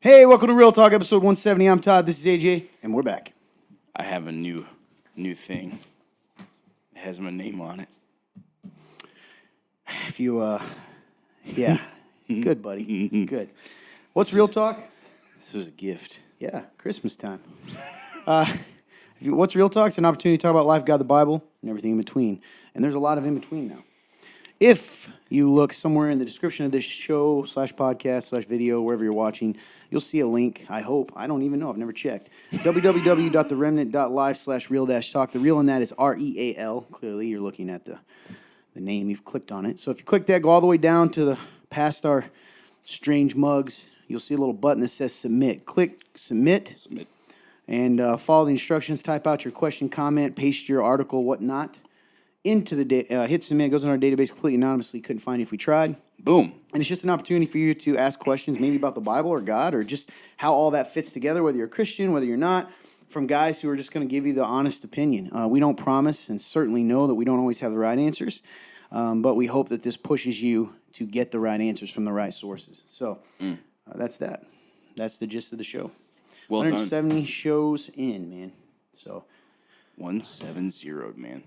Hey, welcome to Real Talk, episode 170. I'm Todd, this is AJ, and we're back. I have a new thing. It has my name on it. If you, yeah, good, buddy, good. What's Real Talk? This was a gift. Yeah, Christmas time. What's Real Talk? It's an opportunity to talk about life, God, the Bible, and everything in between. And there's a lot of in between now. If you look somewhere in the description of this show /podcast/video, wherever you're watching, you'll see a link, I hope. I don't even know. I've never checked. www.theremnant.live/real-talk. The real in that is REAL. Clearly, you're looking at the name. You've clicked on it. So if you click that, go all the way down to the past our strange mugs. You'll see a little button that says Submit. Click Submit. Submit. And follow the instructions. Type out your question, comment, paste your article, whatnot. Into the hit submit, goes in our database completely anonymously. Couldn't find it if we tried. Boom. And it's just an opportunity for you to ask questions, maybe about the Bible or God, or just how all that fits together, whether you're a Christian, whether you're not, from guys who are just going to give you the honest opinion. We don't promise and certainly know that we don't always have the right answers, but we hope that this pushes you to get the right answers from the right sources. So that's that. That's the gist of the show. Well 170 done. shows in, man. So 170, man.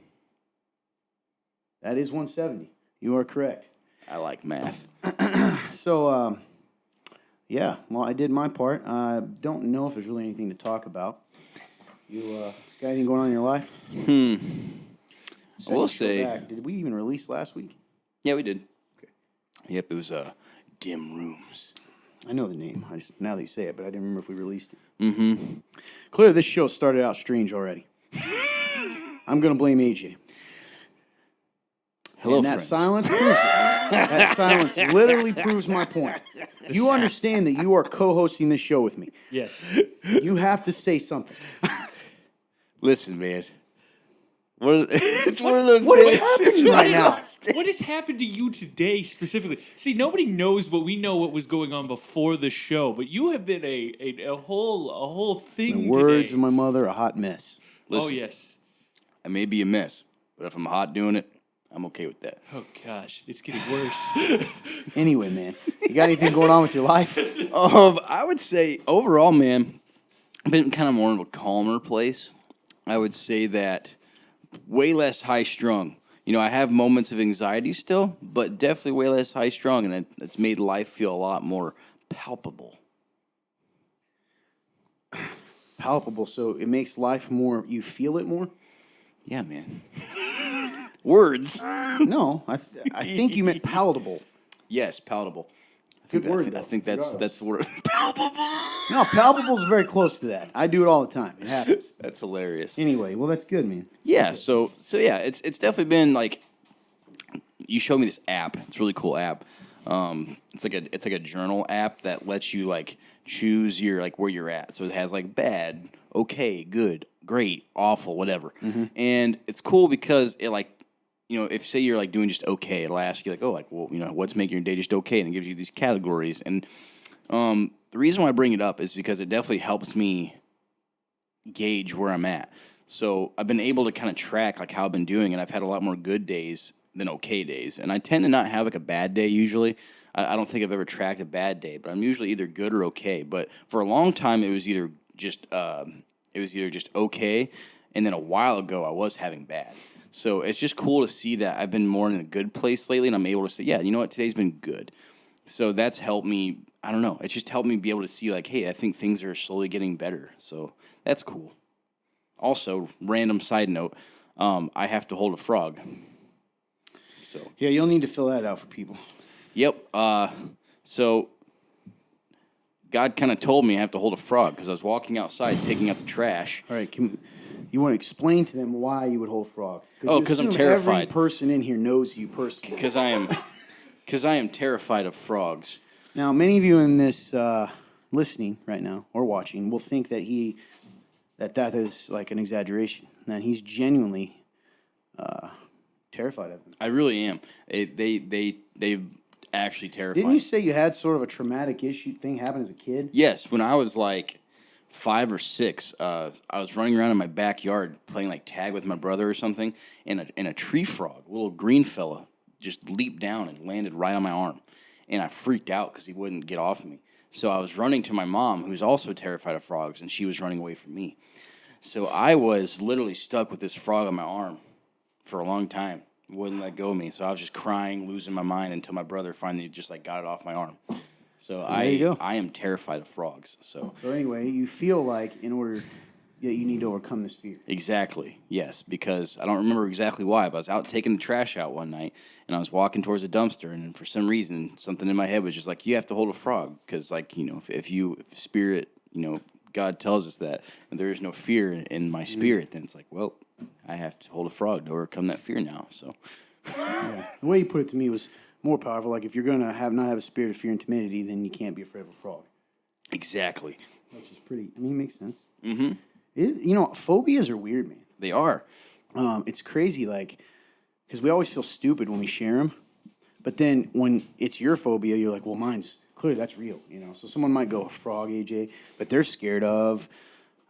That is 170. You are correct. I like math. So, yeah, well, I did my part. I don't know if there's really anything to talk about. You got anything going on in your life? I will say... Did we even release last week? Yeah, we did. Okay. Yep, it was Dim Rooms. I know the name. Now that you say it, but I didn't remember if we released it. Mm-hmm. Clearly, this show started out strange already. I'm going to blame AJ. Hello, and that friends. silence proves it. That silence literally proves my point. You understand that you are co-hosting this show with me. Yes. You have to say something. Listen, man. It's one of those What is days. happening right now? What has happened to you today specifically? See, nobody knows, but we know what was going on before the show. But you have been a whole thing In the words today. of my mother, a hot mess. Listen, Oh yes. I may be a mess, but if I'm hot doing it, I'm okay with that. Oh gosh, it's getting worse. Anyway, man, you got anything going on with your life? I would say overall, man, I've been kind of more in a calmer place. I would say that way less high strung. You know, I have moments of anxiety still, but definitely way less high strung, and it's made life feel a lot more palpable. Palpable, so it makes life more, you feel it more? Yeah, man. Words. No, I think you meant palatable. Yes, palatable. Good word, I think that's regardless. the word. Palpable. No, palpable's very close to that. I do it all the time. It happens. That's hilarious. Anyway, well, that's good, man. Yeah, so yeah, it's definitely been like you showed me this app. It's a really cool app. It's like a journal app that lets you like choose your like where you're at. So it has like bad, okay, good, great, awful, whatever. Mm-hmm. And it's cool because it like if say you're like doing just okay, it'll ask you like, oh, like well, what's making your day just okay, and it gives you these categories. And the reason why I bring it up is because it definitely helps me gauge where I'm at. So I've been able to kind of track like how I've been doing, and I've had a lot more good days than okay days. And I tend to not have like a bad day usually. I don't think I've ever tracked a bad day, but I'm usually either good or okay. But for a long time, it was either just okay, and then a while ago I was having bad. So it's just cool to see that I've been more in a good place lately, and I'm able to say, yeah, you know what, today's been good. So that's helped me. I don't know. It's just helped me be able to see like, hey, I think things are slowly getting better. So that's cool. Also, random side note, I have to hold a frog. So Yeah, you'll need to fill that out for people. yep. So God kind of told me I have to hold a frog because I was walking outside taking out the trash. All right, you want to explain to them why you would hold frog? Oh, 'cause I'm Every terrified. person in here knows you personally. Because I am terrified of frogs. Now, many of you in this listening right now or watching will think that that is like an exaggeration. That he's genuinely terrified of them. I really am. They've actually terrified. Didn't you say you had sort of a traumatic issue thing happen as a kid? Yes, when I was like 5 or 6, I was running around in my backyard playing like tag with my brother or something, and a tree frog, a little green fella, just leaped down and landed right on my arm, and I freaked out because he wouldn't get off me. So I was running to my mom, who's also terrified of frogs, and she was running away from me. So I was literally stuck with this frog on my arm for a long time. It wouldn't let go of me. So I was just crying, losing my mind until my brother finally just like got it off my arm. So There you go. I am terrified of frogs. So anyway, you feel like in order that you need to overcome this fear. exactly, yes, because I don't remember exactly why, but I was out taking the trash out one night, and I was walking towards a dumpster, and for some reason, something in my head was just like, you have to hold a frog, because like, you know, if spirit, you know, God tells us that, and there is no fear in my spirit, then it's like, well, I have to hold a frog to overcome that fear now. So Yeah. The way you put it to me was more powerful. Like if you're gonna not have a spirit of fear and timidity, then you can't be afraid of a frog. exactly, Which is pretty. I mean, it makes sense. Mm-hmm. You know, phobias are weird, man. they are. It's crazy, like, because we always feel stupid when we share them, but then when it's your phobia, you're like, well, mine's clearly that's real, you know. So someone might go frog, AJ, but they're scared of,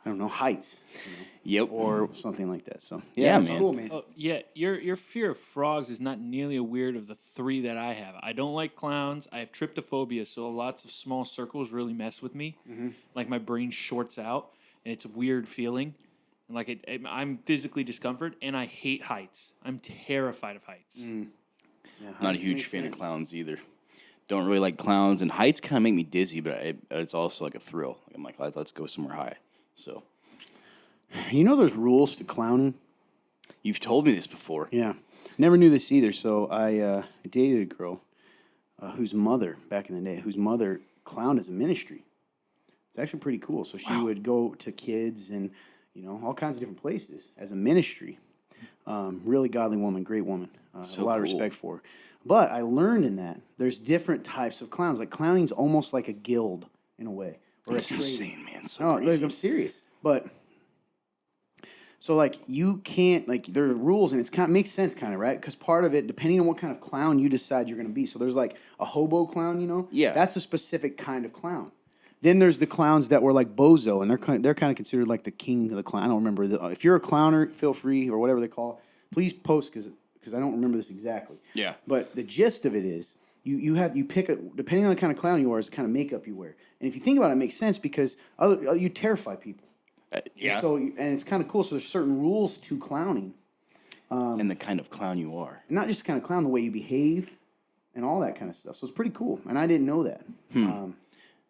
I don't know, heights, you know, Yep. or something like that. So Yeah, it's man. cool, man. Oh, yeah, your fear of frogs is not nearly as weird of the three that I have. I don't like clowns. I have tryptophobia, so lots of small circles really mess with me. Like my brain shorts out, and it's a weird feeling. And like I'm physically discomfort, and I hate heights. I'm terrified of heights. Yeah, Not a heights huge make fan of sense. clowns either. Don't really like clowns, and heights kind of make me dizzy, but it's also like a thrill. I'm like, let's go somewhere high. So You know, there's rules to clowning. you've told me this before. Yeah, never knew this either. So I dated a girl whose mother, back in the day, whose mother clowned as a ministry. It's actually pretty cool. So she would go to kids and, you know, all kinds of different places as a ministry. Really godly woman, great woman. So a lot of cool. respect for her. But I learned in that there's different types of clowns. Like clowning's almost like a guild in a way. Or That's a trade. insane, man. So No, crazy. like, I'm serious. But so like you can't like there are rules and it's kind of makes sense kind of right because part of it depending on what kind of clown you decide you're going to be. So there's like a hobo clown, you know. Yeah. That's a specific kind of clown. Then there's the clowns that were like bozo and they're kind of considered like the king of the clown. I don't remember if you're a clowner, feel free or whatever they call it. Please post because I don't remember this exactly. Yeah. But the gist of it is you pick a depending on the kind of clown you are is the kind of makeup you wear. And if you think about it, it makes sense because you terrify people. Yeah. And it's kind of cool. So there's certain rules to clowning, and the kind of clown you are. and not just kind of clown, the way you behave, and all that kind of stuff. So it's pretty cool, and I didn't know that.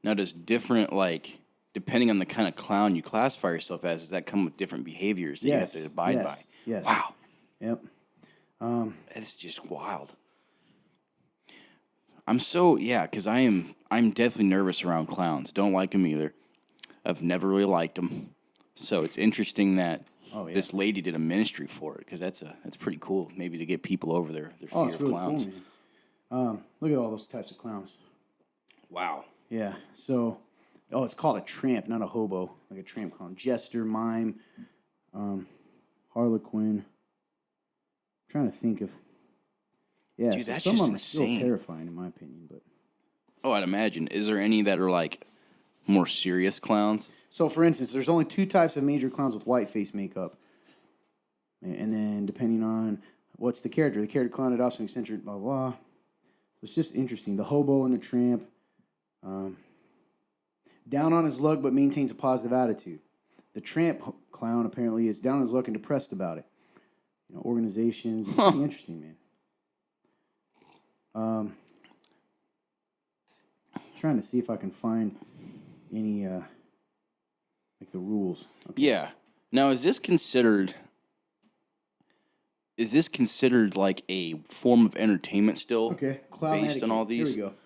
Now, does different, like, depending on the kind of clown you classify yourself as, does that come with different behaviors that Yes, you have to abide yes, by? yes. Wow. Yep. That is just wild. Because I'm definitely nervous around clowns. Don't like them either. I've never really liked them. So it's interesting that this lady did a ministry for it because that's pretty cool. Maybe to get people over their fear Oh, it's of really clowns. cool, man. Look at all those types of clowns. Wow. Yeah. So, it's called a tramp, not a hobo, like a tramp clown. Jester, mime, harlequin. I'm trying to think of. Yeah, Dude, so that's some just of them are still insane. terrifying in my opinion, but. Oh, I'd imagine. Is there any that are like more serious clowns? So, for instance, there's only two types of major clowns with white face makeup. And then, depending on what's the character clown adopts an eccentric, blah, blah. It's just interesting. The hobo and the tramp. Down on his luck, but maintains a positive attitude. The tramp clown apparently is down on his luck and depressed about it. You know, organizations. It's pretty interesting, man. Trying to see if I can find any, like the rules. Okay. Yeah. Now, is this considered like a form of entertainment still? Okay, clown based etiquette. on all these? Here we go.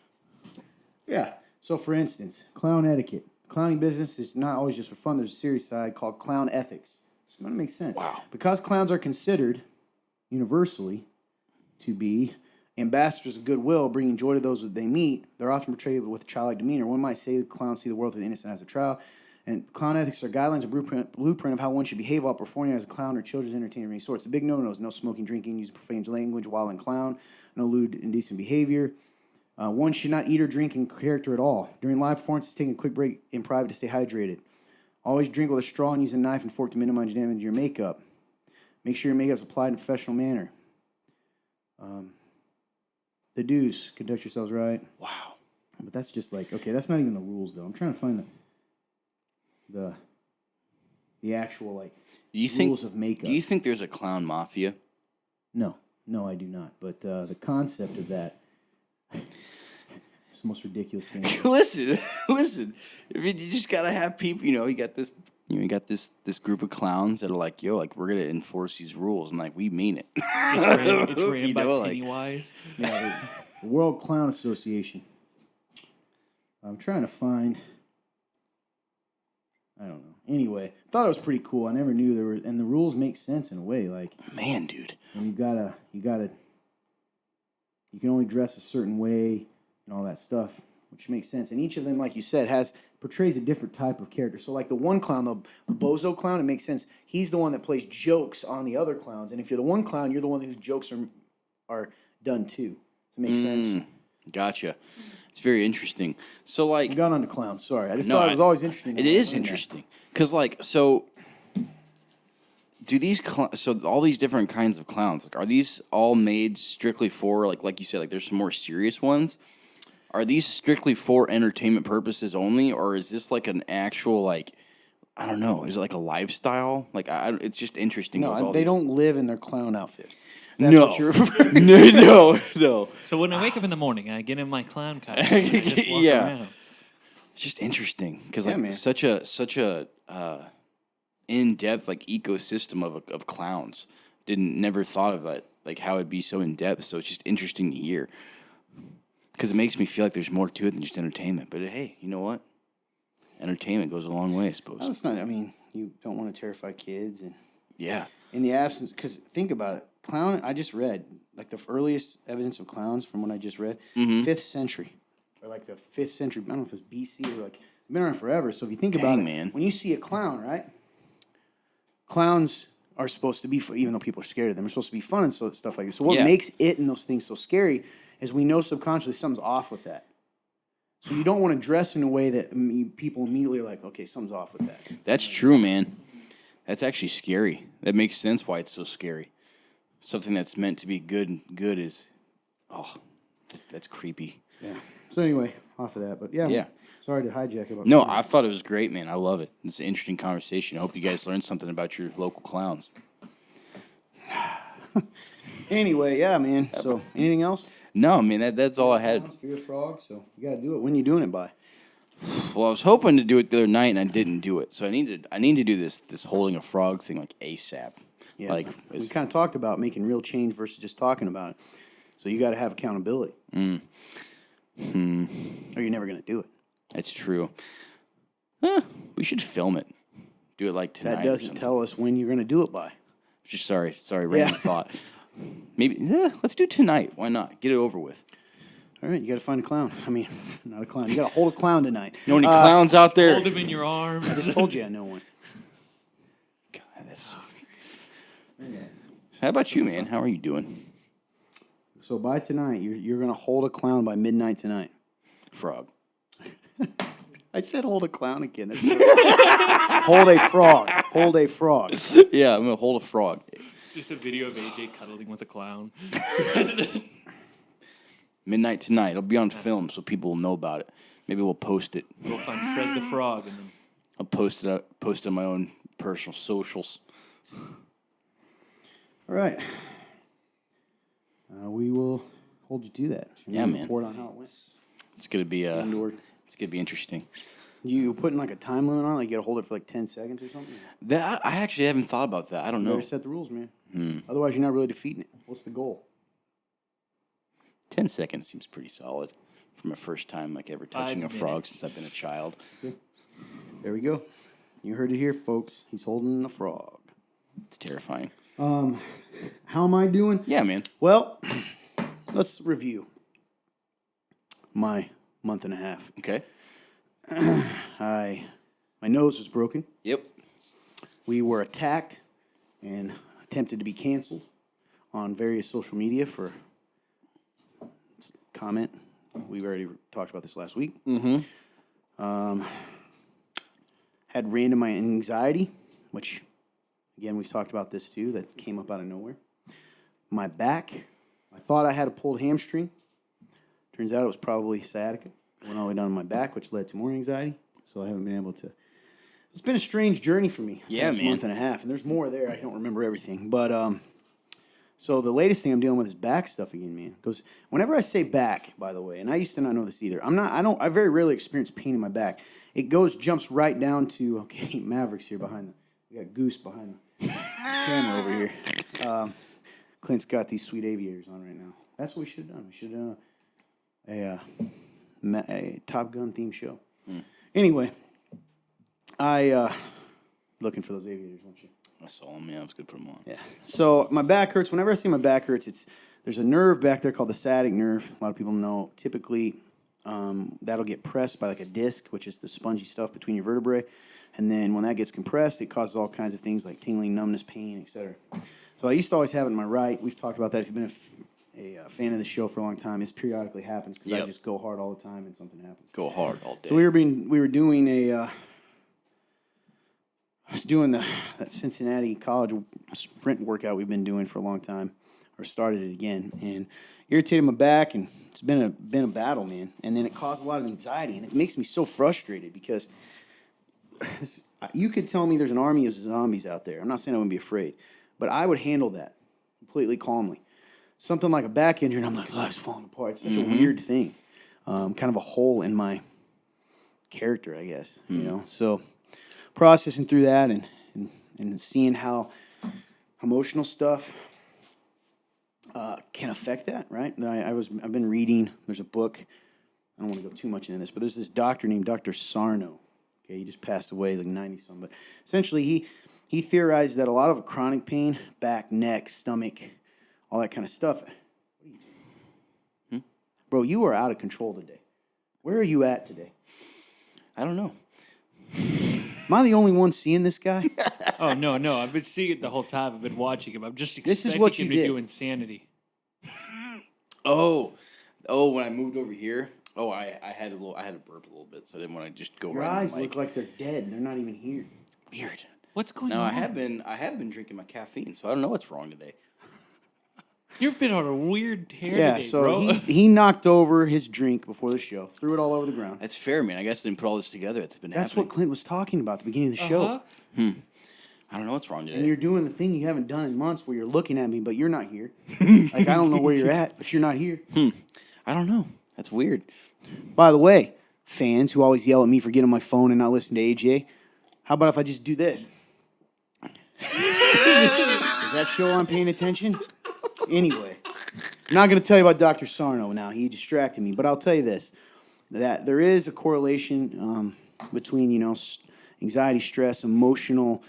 Yeah. So, for instance, clown etiquette. Clowning business is not always just for fun. There's a serious side called clown ethics. It's going to make sense. Wow. Because clowns are considered universally to be ambassadors of goodwill, bringing joy to those that they meet, they're often portrayed with a childlike demeanor. One might say the clowns see the world through the innocent eyes of trial. And clown ethics are guidelines and blueprint of how one should behave while performing as a clown or children's entertainment of any sorts. The big no-nos: no smoking, drinking, using profane language while in clown, no lewd, indecent behavior. One should not eat or drink in character at all. During live performances, taking a quick break in private to stay hydrated. Always drink with a straw and use a knife and fork to minimize damage to your makeup. Make sure your makeup is applied in a professional manner. The deuce: conduct yourselves right. Wow. But that's just like, okay, that's not even the rules though. I'm trying to find the actual like rules of makeup. Do you think there's a clown mafia? No, I do not. But the concept of that is the most ridiculous thing. listen. I mean, you just gotta have people. You got this. You got this group of clowns that are like, yo, like we're gonna enforce these rules, and like we mean it. It's ran by like- Pennywise. Yeah, the World Clown Association. I'm trying to find. I don't know. Anyway, I thought it was pretty cool. I never knew there were, and the rules make sense in a way. Like, Man, dude. and you can only dress a certain way and all that stuff, which makes sense. And each of them, like you said, portrays a different type of character. So, like the one clown, the bozo clown, it makes sense. He's the one that plays jokes on the other clowns, and if you're the one clown, you're the one whose jokes are done too. Does it make sense? Gotcha. It's very interesting. So, like, We got on to clowns. Sorry, I just thought it was always interesting. It is interesting because, like, so do these so all these different kinds of clowns, like, are these all made strictly for like you said, like there's some more serious ones? Are these strictly for entertainment purposes only, or is this like an actual like I don't know? Is it like a lifestyle? Like it's just interesting. No, they don't live in their clown outfits. That's what you're referring to. No. So when I wake up in the morning, I get in my clown costume and I just walk around. It's just interesting because Yeah, like man. such a in-depth like ecosystem of clowns. Never thought of that, like how it'd be so in-depth. So it's just interesting to hear because it makes me feel like there's more to it than just entertainment. But hey, you know what? Entertainment goes a long way, I suppose. No, it's not. I mean, you don't want to terrify kids, and Yeah. in the absence, because think about it, clown. I just read like the earliest evidence of clowns from what I just read, 5th century, or like the 5th century. I don't know if it's BC or like they've been around forever. So if you think about it, man. when you see a clown, right? Clowns are supposed to be, even though people are scared of them, they're supposed to be fun and stuff like this. So what Yeah. makes it and those things so scary is we know subconsciously something's off with that. So you don't want to dress in a way that people immediately are like, okay, something's off with that. That's true, man. That's actually scary. That makes sense why it's so scary. Something that's meant to be good is, that's creepy. Yeah. So anyway, off of that, but yeah. Yeah. Sorry to hijack about. No, I thought it was great, man. I love it. It's an interesting conversation. I hope you guys learned something about your local clowns. Anyway, yeah, man. So anything else? No, man, that's all I had. Clowns, fear of frogs. So you got to do it. When you doing it by? Well, I was hoping to do it the other night, and I didn't do it. So I need to do this holding a frog thing like ASAP. Yeah. Like we kind of talked about making real change versus just talking about it. So you got to have accountability. Or you're never going to do it. That's true. We should film it. Do it like tonight. That or doesn't something. tell us when you're going to do it by. Just sorry, random thought. Maybe let's do tonight. Why not? Get it over with. All right, you got to find a clown. I mean, not a clown. You got to hold a clown tonight. You know any clowns out there? Hold him in your arms. I just told you I know one. God, that's... How about you, man? How are you doing? So by tonight, you're going to hold a clown by midnight tonight. Frog. I said hold a clown again. Hold a frog. Hold a frog. Yeah, I'm gonna hold a frog. Just a video of AJ cuddling with a clown. Midnight tonight. It'll be on film, so people will know about it. Maybe we'll post it. We'll find Fred the Frog and then I'll post it on my own personal socials. All right. We will hold you to that. Yeah, man. Report on how it went. It's gonna be Indoor. it's gonna be interesting. You putting like a time limit on it? Like you got to hold it for like 10 seconds or something? That I actually haven't thought about that. I don't You know. better set the rules, man. Otherwise, you're not really defeating it. What's the goal? 10 seconds seems pretty solid for my first time like ever touching 5 a frog minutes. since I've been a child. There we go. You heard it here, folks. He's holding a frog. It's terrifying. How am I doing? Yeah, man. Well, let's review my month and a half. Okay. My nose was broken. Yep. We were attacked and attempted to be canceled on various social media for comment. We already talked about this last week. Had random anxiety, which, again, we've talked about this too, that came up out of nowhere. My back, I thought I had a pulled hamstring. Turns out it was probably sciatica. went all the way down to my back, which led to more anxiety. So I haven't been able to. It's been a strange journey for me. Yeah, this man. month and a half, and there's more there. I don't remember everything, but so the latest thing I'm dealing with is back stuff again, man. Because whenever I say back, by the way, and I used to not know this either. I very rarely experience pain in my back. It jumps right down to, okay, Maverick's here we got Goose behind the camera over here. Clint's got these sweet aviators on right now. That's what we should have done. We should have done a Top Gun themed show. Anyway, looking for those aviators, weren't you? I saw them. Yeah, I was going to put them on. Yeah. So my back hurts. Whenever I say my back hurts, there's a nerve back there called the sciatic nerve. A lot of people know. Typically, that'll get pressed by like a disc, which is the spongy stuff between your vertebrae. And then when that gets compressed, it causes all kinds of things like tingling, numbness, pain, etc. So I used to always have it in my right. We've talked about that. If you've been a fan of the show for a long time, this periodically happens because I just go hard all the time and something happens. Go hard all day. So we were doing I was doing that Cincinnati College sprint workout we've been doing for a long time, or started it again, and irritated my back, and it's been a battle, man. And then it caused a lot of anxiety, and it makes me so frustrated because you could tell me there's an army of zombies out there. I'm not saying I wouldn't be afraid, but I would handle that completely calmly. Something like a back injury, and I'm like, life's falling apart. It's such a weird thing, kind of a hole in my character, I guess. You know, so processing through that and seeing how emotional stuff can affect that, right? I've been reading. There's a book. I don't want to go too much into this, but there's this doctor named Dr. Sarno. Okay, he just passed away, like 90-something. But essentially, he theorized that a lot of chronic pain, back, neck, stomach, all that kind of stuff. What are you doing? Bro, you are out of control today. Where are you at today? I don't know. Am I the only one seeing this guy? Oh, no. I've been seeing it the whole time. I've been watching him. I'm just This is expecting what you him to did. do insanity. Oh, when I moved over here, I had to burp a little bit, so I didn't want to just go Your right. eyes look like they're dead. They're not even here. Weird. What's going No, on? I have been drinking my caffeine, so I don't know what's wrong today. You've been on a weird tear Yeah, today, so bro. he knocked over his drink before the show, threw it all over the ground. That's fair, man. I guess I didn't put all this together. It's been That's happening. what Clint was talking about at the beginning of the show. I don't know what's wrong today. And you're doing the thing you haven't done in months where you're looking at me, but you're not here. Like, I don't know where you're at, but you're not here. I don't know. That's weird. By the way, fans who always yell at me for getting on my phone and not listening to AJ, how about if I just do this? Does that show I'm paying attention? Anyway, I'm not going to tell you about Dr. Sarno now. He distracted me. But I'll tell you this, that there is a correlation between, anxiety, stress, emotional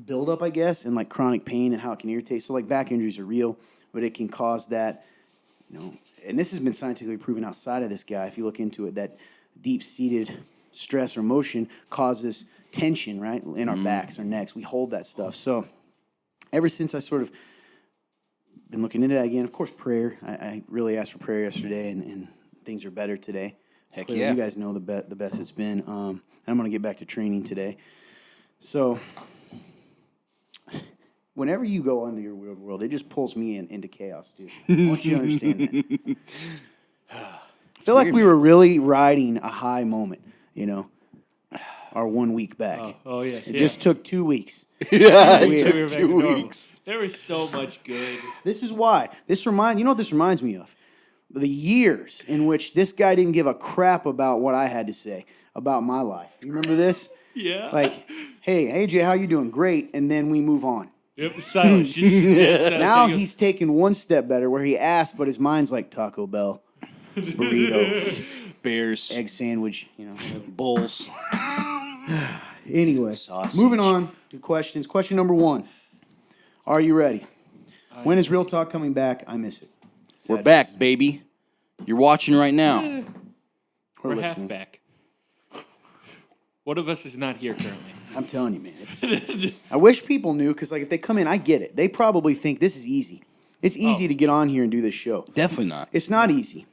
buildup, I guess, and like chronic pain and how it can irritate. So like back injuries are real, but it can cause that, and this has been scientifically proven outside of this guy, if you look into it, that deep-seated stress or emotion causes tension, right, in our backs, our necks. We hold that stuff. So ever since I sort of been looking into that again, of course, prayer. I really asked for prayer yesterday, and things are better today. Heck Clearly, yeah. you guys know the best it's been. And I'm going to get back to training today. So whenever you go into your weird world, it just pulls me into chaos, too. I want you to understand that. I feel like we were really riding a high moment, our 1 week back. Oh yeah. It just took 2 weeks. Yeah, We it were took back to 2 normal. weeks. There was so much good. This is why. You know what this reminds me of? The years in which this guy didn't give a crap about what I had to say about my life. You remember this? Yeah. Like, hey, AJ, how you doing? Great. And then we move on. Yep, silence. Just dead silence. Now He goes, he's taken one step better where he asked, but his mind's like Taco Bell, burrito, Bears, egg sandwich, whatever. Bulls. Anyway, Sausage. moving on to questions. Question number 1. Are you ready? When is Real Talk coming back? I miss it. We're Sad back, face. baby. You're watching right now. We're We're listening. halfback. One of us is not here currently. I'm telling you, man. I wish people knew, because if they come in, I get it. They probably think this is easy. It's easy to get on here and do this show. Definitely not. It's not easy.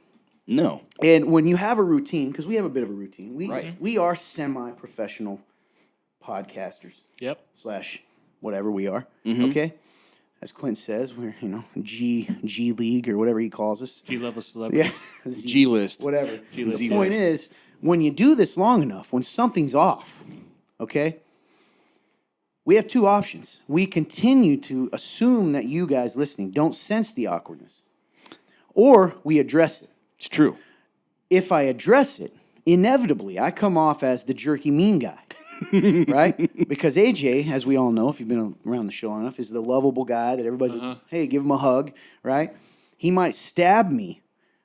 No. And when you have a routine, because we have a bit of a routine, Right. we are semi-professional podcasters Yep. / whatever we are. Okay, as Clint says, we're G League or whatever he calls us. G-level celebrity. Yeah, G list. whatever. G-list. The point is, when you do this long enough, when something's off, okay, we have two options. We continue to assume that you guys listening don't sense the awkwardness, or we address it. It's true. If I address it, inevitably I come off as the jerky mean guy, right? Because AJ, as we all know, if you've been around the show long enough, is the lovable guy that everybody's like, hey, give him a hug, right? He might stab me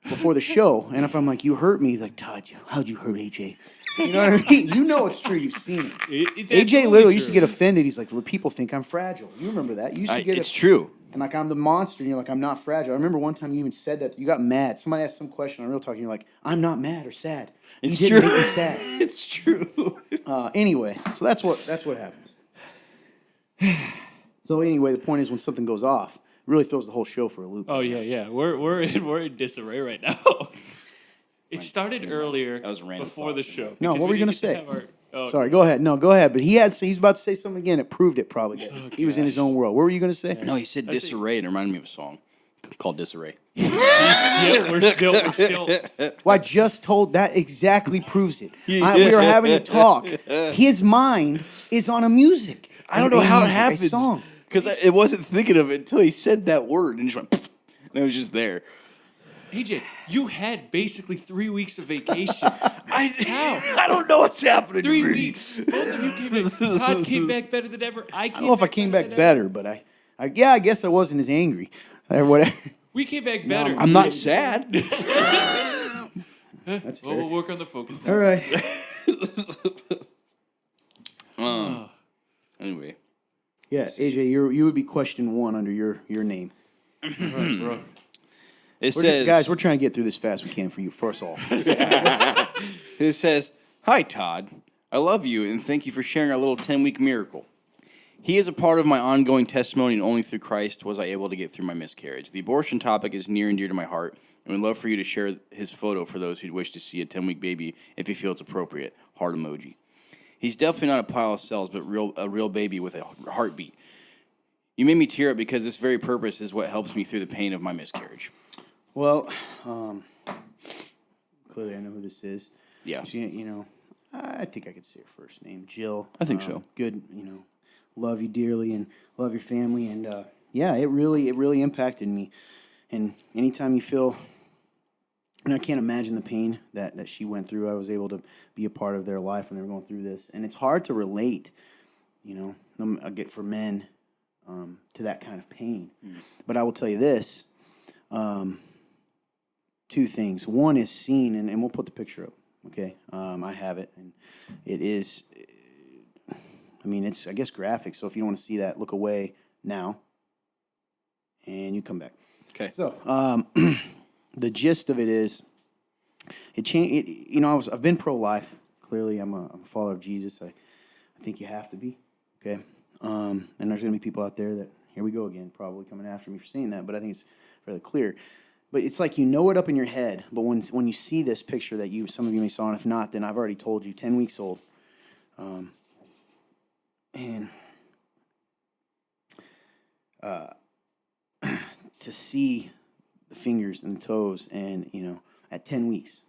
before the show, and if I'm like, you hurt me, like, Todd, how'd you hurt AJ? You know what I mean? You know it's true. You've seen it. It's AJ absolutely literally used to true. get offended. He's like, well, people think I'm fragile. You remember that? You used to get It's true. And like, I'm the monster, and you're like, I'm not fragile. I remember one time you even said that. You got mad. Somebody asked some question on Real Talk, and you're like, I'm not mad or sad. It's you didn't true. make me sad. It's true. Anyway, so that's what happens. So anyway, the point is when something goes off, it really throws the whole show for a loop. Oh yeah. We're in disarray right now. It started earlier That was a random before thought. the show. No, because what were you we gonna didn't get say? to have our- Sorry, go ahead. No, go ahead. But he's about to say something again. It proved it probably. He was in his own world. What were you going to say? No, he said disarray. It reminded me of a song called Disarray. Yeah, we're still. Well, I just told that exactly proves it. We are having a talk. His mind is on a music. I don't know how it A happens. song. Because I wasn't thinking of it until he said that word and just went, and it was just there. AJ, you had basically 3 weeks of vacation. I don't know what's happening. 3 to me. weeks. Both of you came back. Todd came back better than ever. I don't know if I came back better, but I guess I wasn't as angry. Or whatever. We came back better. I'm not sad. That's Well, fair. we'll work on the focus now. All right. Anyway. Yeah, AJ, you would be question 1 under your name. Bro. It says, Guys, we're trying to get through this fast we can for us all. it says, hi, Todd. I love you and thank you for sharing our little 10-week miracle. He is a part of my ongoing testimony, and only through Christ was I able to get through my miscarriage. The abortion topic is near and dear to my heart, and would love for you to share his photo for those who'd wish to see a 10-week baby if he feels appropriate. Heart emoji. He's definitely not a pile of cells, but a real baby with a heartbeat. You made me tear up because this very purpose is what helps me through the pain of my miscarriage. Well, clearly I know who this is. Yeah. She, I think I could say her first name, Jill. I think so. Good, love you dearly and love your family, and yeah, it really impacted me. And anytime you feel, and I can't imagine the pain that she went through. I was able to be a part of their life when they were going through this, and it's hard to relate, for men to that kind of pain. But I will tell you this. 2 things. One is seen, and we'll put the picture up, okay? I have it, and it is, it's, I guess, graphic, so if you don't want to see that, look away now, and you come back. Okay. So, the gist of it is, it changed, I've been pro-life, clearly, I'm a follower of Jesus, I think you have to be, okay? And there's going to be people out there that, here we go again, probably coming after me for saying that, but I think it's fairly clear. But it's like it up in your head. But when you see this picture that some of you may saw, and if not, then I've already told you, 10 weeks old. And to see the fingers and the toes, and at 10 weeks,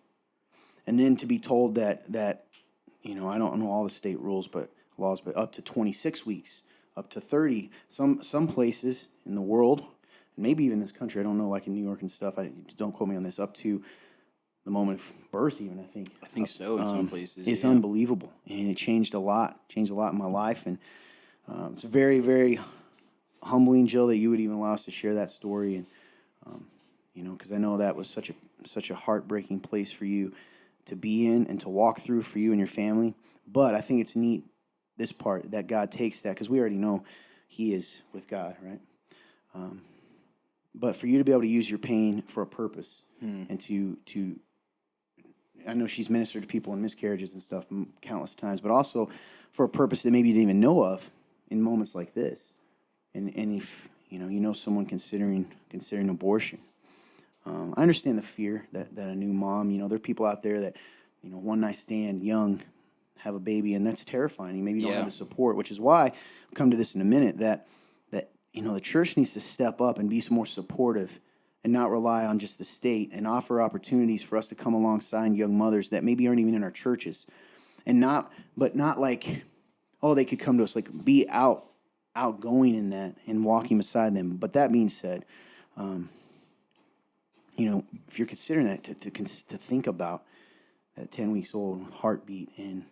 and then to be told that I don't know all the state laws, but up to 26 weeks, up to 30. Some places in the world. Maybe even this country, I don't know, like in New York and stuff, don't quote me on this, up to the moment of birth even, I think. I think so in some places. It's unbelievable, and it changed a lot in my life, and it's very, very humbling, Jill, that you would even allow us to share that story, and because I know that was such a heartbreaking place for you to be in and to walk through for you and your family, but I think it's neat, this part, that God takes that, because we already know He is with God, right? But for you to be able to use your pain for a purpose, and to I know she's ministered to people in miscarriages and stuff countless times, but also for a purpose that maybe you didn't even know of in moments like this. And if someone considering abortion, I understand the fear that a new mom, there are people out there that, one night stand, young, have a baby, and that's terrifying. You maybe don't have the support, which is why, I'll come to this in a minute, that the church needs to step up and be more supportive and not rely on just the state and offer opportunities for us to come alongside young mothers that maybe aren't even in our churches, and not like, oh, they could come to us, like be outgoing in that and walking beside them. But that being said, if you're considering that, to think about that 10 weeks old heartbeat and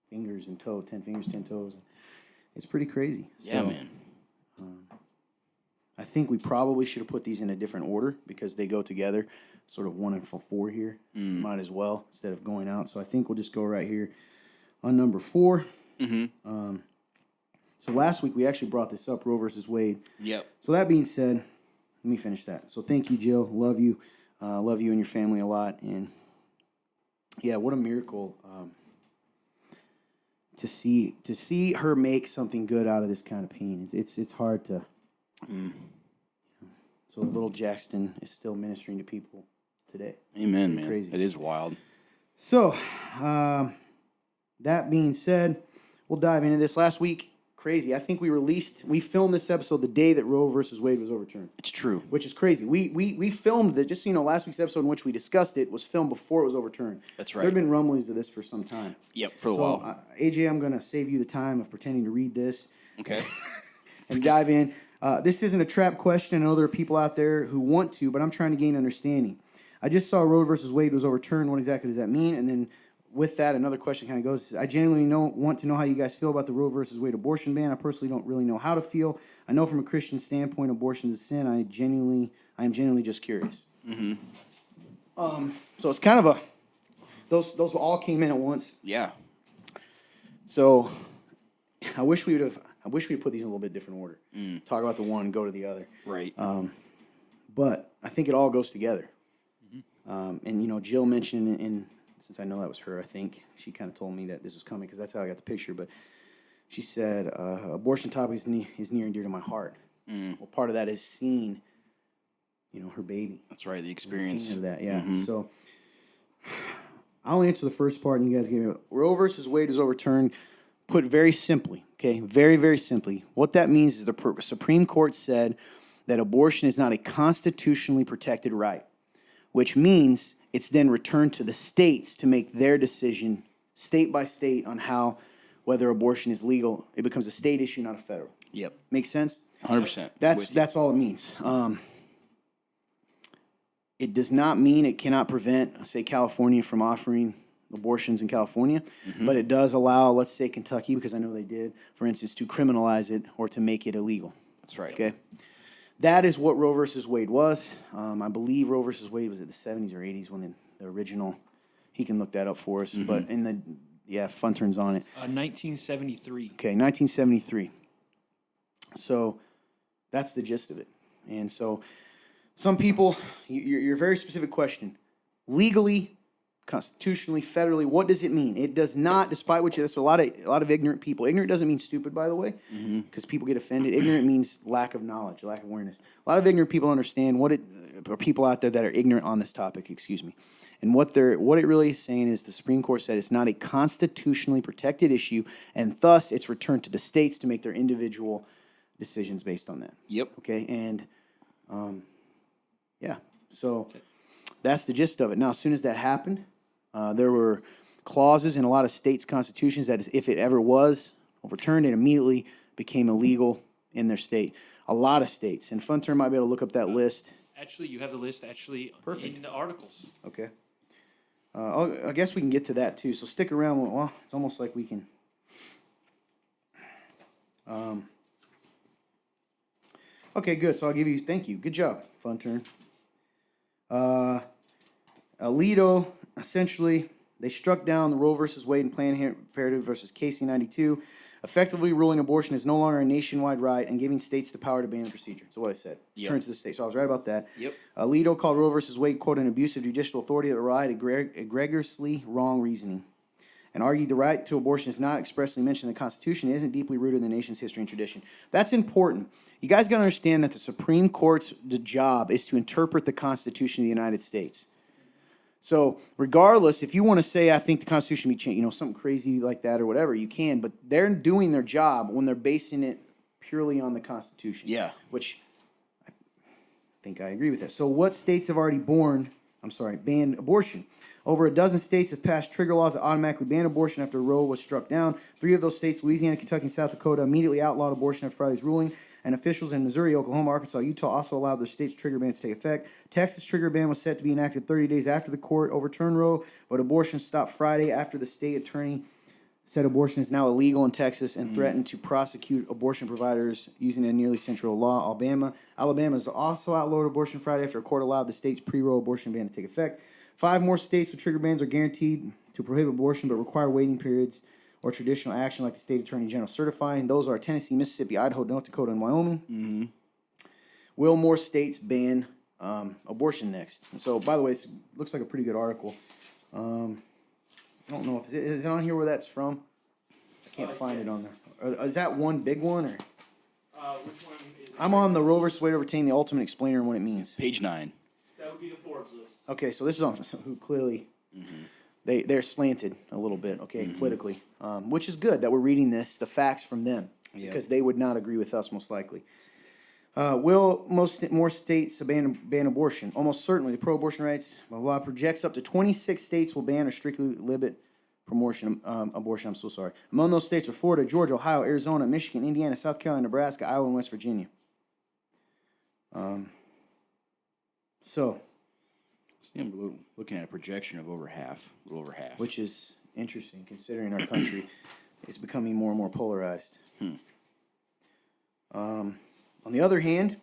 fingers and 10 fingers, 10 toes, it's pretty crazy. Yeah, man. I think we probably should have put these in a different order because they go together, sort of 1 and 4 here. Might as well, instead of going out. So I think we'll just go right here on number 4. So last week we actually brought this up, Roe versus Wade. Yep. So that being said, let me finish that. So thank you, Jill. Love you. Love you and your family a lot. And yeah, what a miracle to see her make something good out of this kind of pain. It's hard to. So little Jackson is still ministering to people today. Amen, man. Crazy. It is wild. So that being said, we'll dive into this. Last week, crazy. I think we filmed this episode the day that Roe versus Wade was overturned. It's true. Which is crazy. We filmed that, just so you know, last week's episode in which we discussed it was filmed before it was overturned. That's right. There have been rumblings of this for some time. Yep, for a while. AJ, I'm going to save you the time of pretending to read this. Okay. And dive in. This isn't a trap question. I know there are people out there who want to, but I'm trying to gain understanding. I just saw Roe versus Wade was overturned. What exactly does that mean? And then with that, another question kind of goes, I genuinely want to know how you guys feel about the Roe versus Wade abortion ban. I personally don't really know how to feel. I know from a Christian standpoint, abortion is a sin. I am genuinely just curious. So it's kind of those all came in at once. Yeah. So I wish we put these in a little bit different order. Talk about the one, go to the other. Right. But I think it all goes together. And Jill mentioned in since I know that was her, I think she kind of told me that this was coming because that's how I got the picture. But she said abortion topic is near and dear to my heart. Well, part of that is seeing, her baby. That's right. The experience of that, yeah. So I'll answer the first part, and you guys give me Roe versus Wade is overturned. Put very simply, okay, very, very simply, what that means is the Supreme Court said that abortion is not a constitutionally protected right, which means it's then returned to the states to make their decision, state by state, on whether abortion is legal. It becomes a state issue, not a federal. Yep. Makes sense? 100%. That's all it means. It does not mean it cannot prevent, say, California from offering abortions in California, but it does allow, let's say, Kentucky, because I know they did, for instance, to criminalize it or to make it illegal. That's right. Okay? That is what Roe versus Wade was. I believe Roe versus Wade was in the 70s or 80s when the original, he can look that up for us, but Fun turns on it. 1973. Okay, 1973. So that's the gist of it. And so some people, your very specific question, legally, constitutionally, federally, what does it mean? It does not, despite which there's a lot of ignorant people. Ignorant doesn't mean stupid, by the way, because people get offended. Ignorant means lack of knowledge, lack of awareness. A lot of ignorant people understand or people out there that are ignorant on this topic, excuse me. And what it really is saying is the Supreme Court said it's not a constitutionally protected issue, and thus it's returned to the states to make their individual decisions based on that. Yep. Okay, and so that's the gist of it. Now, as soon as that happened, there were clauses in a lot of states' constitutions that if it ever was overturned, it immediately became illegal in their state. A lot of states. And Fun Term might be able to look up that list. Actually, you have the list Perfect. in the articles. Okay. I guess we can get to that too. So stick around. Well, it's almost like we can. Okay, good. So I'll give you. Thank you. Good job. Fun Turn. Alito, essentially, they struck down the Roe versus Wade and Planned Parenthood versus Casey 92, effectively ruling abortion is no longer a nationwide right and giving states the power to ban the procedure. That's what I said. Yep. Turns to the state. So I was right about that. Yep. Alito called Roe versus Wade, quote, an abuse of judicial authority that relied egregiously wrong reasoning, and argued the right to abortion is not expressly mentioned in the Constitution and isn't deeply rooted in the nation's history and tradition. That's important. You guys got to understand that the Supreme Court's job is to interpret the Constitution of the United States. So regardless, if you want to say, I think the Constitution be changed, something crazy like that or whatever, you can, but they're doing their job when they're basing it purely on the Constitution. Yeah. Which I think I agree with that. So what states have already banned abortion? Over a dozen states have passed trigger laws that automatically ban abortion after Roe was struck down. 3 of those states, Louisiana, Kentucky, and South Dakota, immediately outlawed abortion after Friday's ruling. And officials in Missouri, Oklahoma, Arkansas, Utah also allowed their states' trigger bans to take effect. Texas' trigger ban was set to be enacted 30 days after the court overturned Roe, but abortion stopped Friday after the state attorney said abortion is now illegal in Texas and threatened to prosecute abortion providers using a nearly central law. Alabama has also outlawed abortion Friday after a court allowed the state's pre-Roe abortion ban to take effect. 5 more states with trigger bans are guaranteed to prohibit abortion but require waiting periods or traditional action like the state attorney general certifying. Those are Tennessee, Mississippi, Idaho, North Dakota, and Wyoming. Mm-hmm. Will more states ban abortion next? And so, by the way, this looks like a pretty good article. I don't know if is it on here where that's from. I can't find it on there. Is that one big one or? Which one is it? I'm on the Roe vs. Wade overturning the ultimate explainer and what it means. Page 9. That would be the Forbes list. Okay, so this is on who clearly they're slanted a little bit, okay, politically, which is good that we're reading the facts from them because they would not agree with us most likely. Will more states ban abortion? Almost certainly. The pro-abortion rights blah, blah, projects up to 26 states will ban or strictly limit abortion. I'm so sorry. Among those states are Florida, Georgia, Ohio, Arizona, Michigan, Indiana, South Carolina, Nebraska, Iowa, and West Virginia. So I'm looking at a projection of a little over half. Which is interesting considering our country is becoming more and more polarized. On the other hand,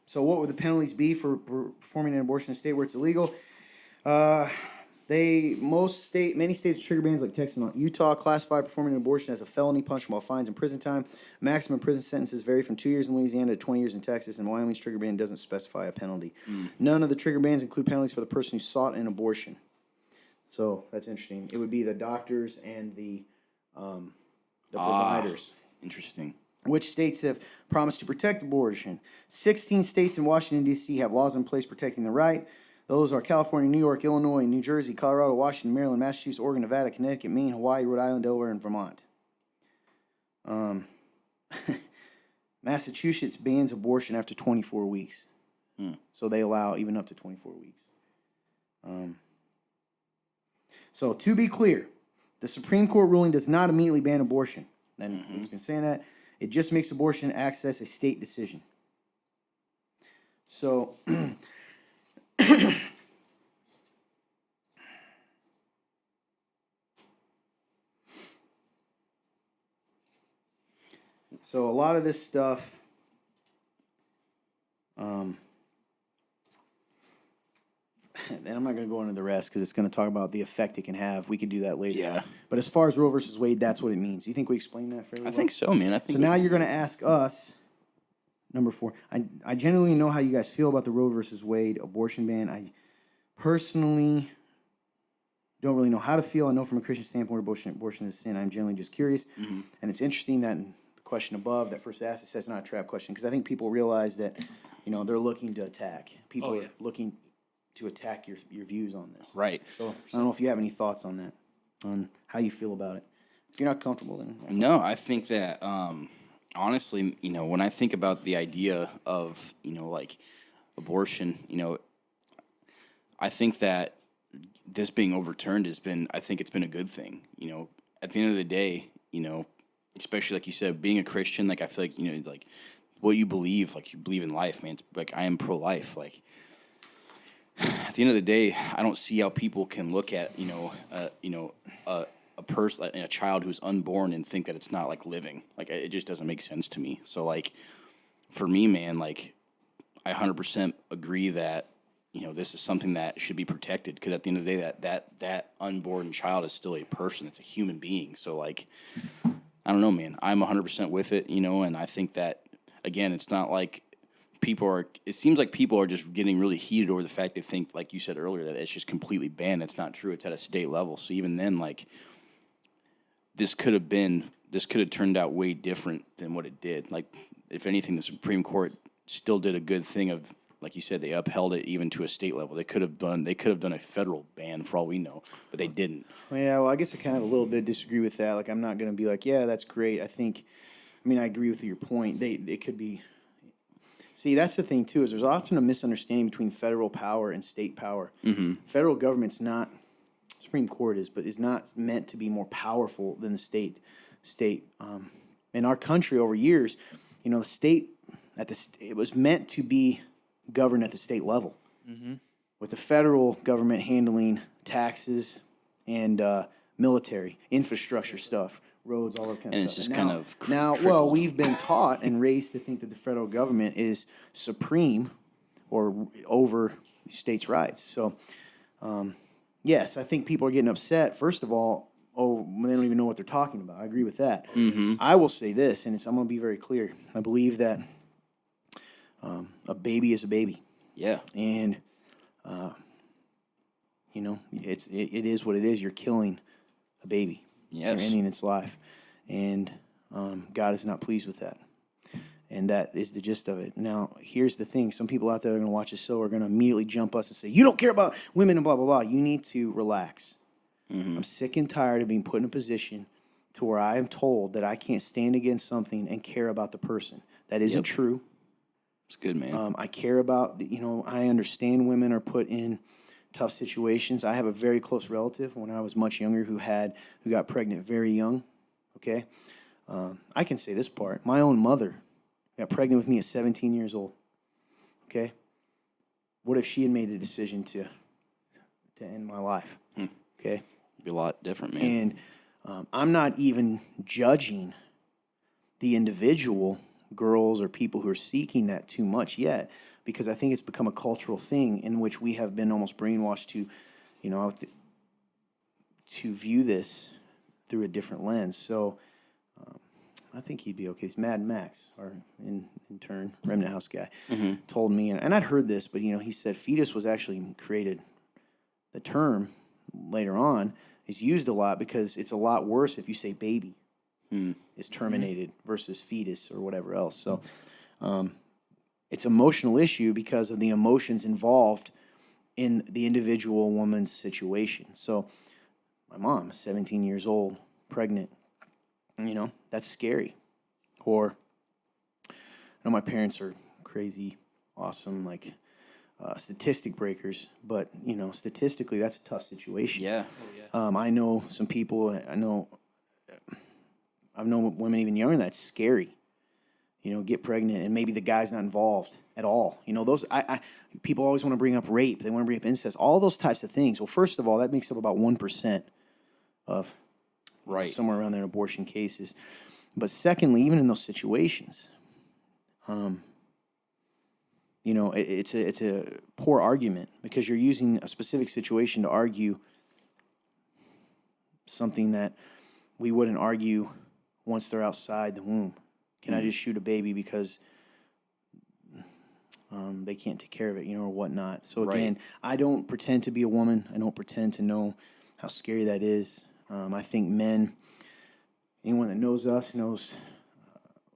so what would the penalties be for performing an abortion in a state where it's illegal? Many states with trigger bans like Texas and Utah classify performing an abortion as a felony, punishable by fines and prison time. Maximum prison sentences vary from 2 years in Louisiana to 20 years in Texas, and Wyoming's trigger ban doesn't specify a penalty. None of the trigger bans include penalties for the person who sought an abortion. So that's interesting. It would be the doctors and the providers. Interesting. Which states have promised to protect abortion? 16 states and Washington, D.C. have laws in place protecting the right. Those are California, New York, Illinois, New Jersey, Colorado, Washington, Maryland, Massachusetts, Oregon, Nevada, Connecticut, Maine, Hawaii, Rhode Island, Delaware, and Vermont. Massachusetts bans abortion after 24 weeks. So they allow even up to 24 weeks. So to be clear, the Supreme Court ruling does not immediately ban abortion. And it's been saying that. It just makes abortion access a state decision. So so a lot of this stuff and I'm not going to go into the rest because it's going to talk about the effect it can have. We could do that later. Yeah. But as far as Roe versus Wade, that's what it means. You think we explained that fairly well? I think so, man. So now you're going to ask us, number 4. I genuinely know how you guys feel about the Roe versus Wade abortion ban. I personally don't really know how to feel. I know from a Christian standpoint, abortion is sin. I'm generally just curious. And it's interesting that in the question above that first asked, it says not a trap question because I think people realize that, they're looking to attack. People are looking to attack your views on this. Right. So I don't know if you have any thoughts on that, on how you feel about it. If you're not comfortable, then no, I think that honestly, when I think about the idea of like abortion, I think that this being overturned I think it's been a good thing. At the end of the day, especially like you said, being a Christian, like I feel like like what you believe in life, man. It's like I am pro-life, like. At the end of the day, I don't see how people can look at a person, a child who's unborn, and think that it's not like living. Like it just doesn't make sense to me. So like, for me, man, like I 100% agree that this is something that should be protected because at the end of the day, that unborn child is still a person. It's a human being. So like, I don't know, man. I'm 100% with it, and I think that again, it's not like. It seems like people are just getting really heated over the fact they think, like you said earlier, that it's just completely banned. It's not true. It's at a state level. So even then, like, this could have turned out way different than what it did. Like, if anything, the Supreme Court still did a good thing of, like you said, they upheld it even to a state level. They could have done a federal ban for all we know, but they didn't. Yeah, well, I guess I kind of a little bit disagree with that. Like, I'm not going to be like, yeah, that's great. I agree with your point. They could be. See, that's the thing too. Is there's often a misunderstanding between federal power and state power. Federal government's not. Supreme Court is not meant to be more powerful than the state. In our country over years, the state it was meant to be governed at the state level, with the federal government handling taxes and military infrastructure stuff, roads, all that kind of And stuff. it's just kind of well, we've been taught and raised to think that the federal government is supreme or over states' rights. So, yes, I think people are getting upset. First of all, they don't even know what they're talking about. I agree with that. I will say this, and I'm going to be very clear. I believe that a baby is a baby. Yeah. And, it is what it is. You're killing a baby. Yes. You're ending its life. And God is not pleased with that. And that is the gist of it. Now, here's the thing. Some people out there that are going to watch this show are going to immediately jump us and say, you don't care about women and blah, blah, blah. You need to relax. I'm sick and tired of being put in a position to where I am told that I can't stand against something and care about the person. That isn't true. It's good, man. I care about, I understand women are put in tough situations. I have a very close relative when I was much younger who got pregnant very young. Okay. I can say this part. My own mother got pregnant with me at 17 years old. Okay. What if she had made the decision to end my life? Okay. It'd be a lot different, man. And I'm not even judging the individual girls or people who are seeking that too much yet, because I think it's become a cultural thing in which we have been almost brainwashed to, to view this through a different lens. So I think he'd be okay. It's Mad Max, our intern, Remnant House guy, told me, and I'd heard this, but he said fetus was actually created. The term later on is used a lot because it's a lot worse if you say baby is terminated versus fetus or whatever else. So it's an emotional issue because of the emotions involved in the individual woman's situation. So my mom, 17 years old, pregnant, that's scary. Or I know my parents are crazy, awesome, like statistic breakers, but statistically that's a tough situation. Yeah. I know some people. I've known women even younger that's scary. Get pregnant and maybe the guy's not involved at all. Those people always want to bring up rape. They want to bring up incest. All those types of things. Well, first of all, that makes up about 1% of somewhere around there in abortion cases. But secondly, even in those situations, it's a poor argument because you're using a specific situation to argue something that we wouldn't argue once they're outside the womb. Can I just shoot a baby because they can't take care of it, or whatnot? So again, I don't pretend to be a woman. I don't pretend to know how scary that is. I think men, anyone that knows us knows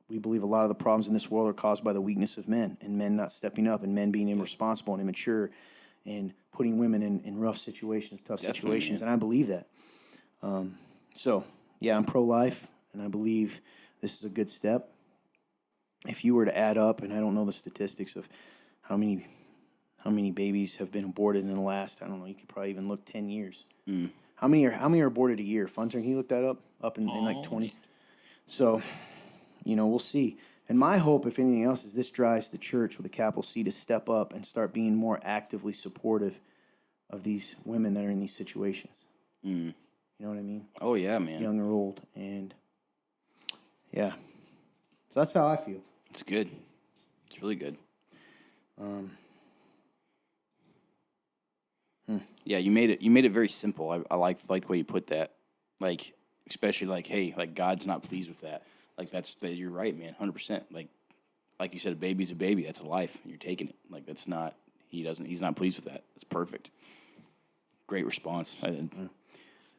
we believe a lot of the problems in this world are caused by the weakness of men and men not stepping up and men being irresponsible and immature and putting women in rough situations, tough situations. And I believe that. I'm pro-life, and I believe this is a good step. If you were to add up, and I don't know the statistics of how many babies have been aborted in the last, I don't know, you could probably even look 10 years. How many are aborted a year? Funter, can you look that up? Up in like 20? So, we'll see. And my hope, if anything else, is this drives the church with a capital C to step up and start being more actively supportive of these women that are in these situations. You know what I mean? Oh, yeah, man. Young or old. And, yeah. So that's how I feel. It's good. It's really good. Yeah, you made it very simple. I like the way you put that. Like, especially like, hey, like God's not pleased with that. Like you're right, man, 100%. Like you said, a baby's a baby. That's a life. You're taking it. Like he's not pleased with that. It's perfect. Great response.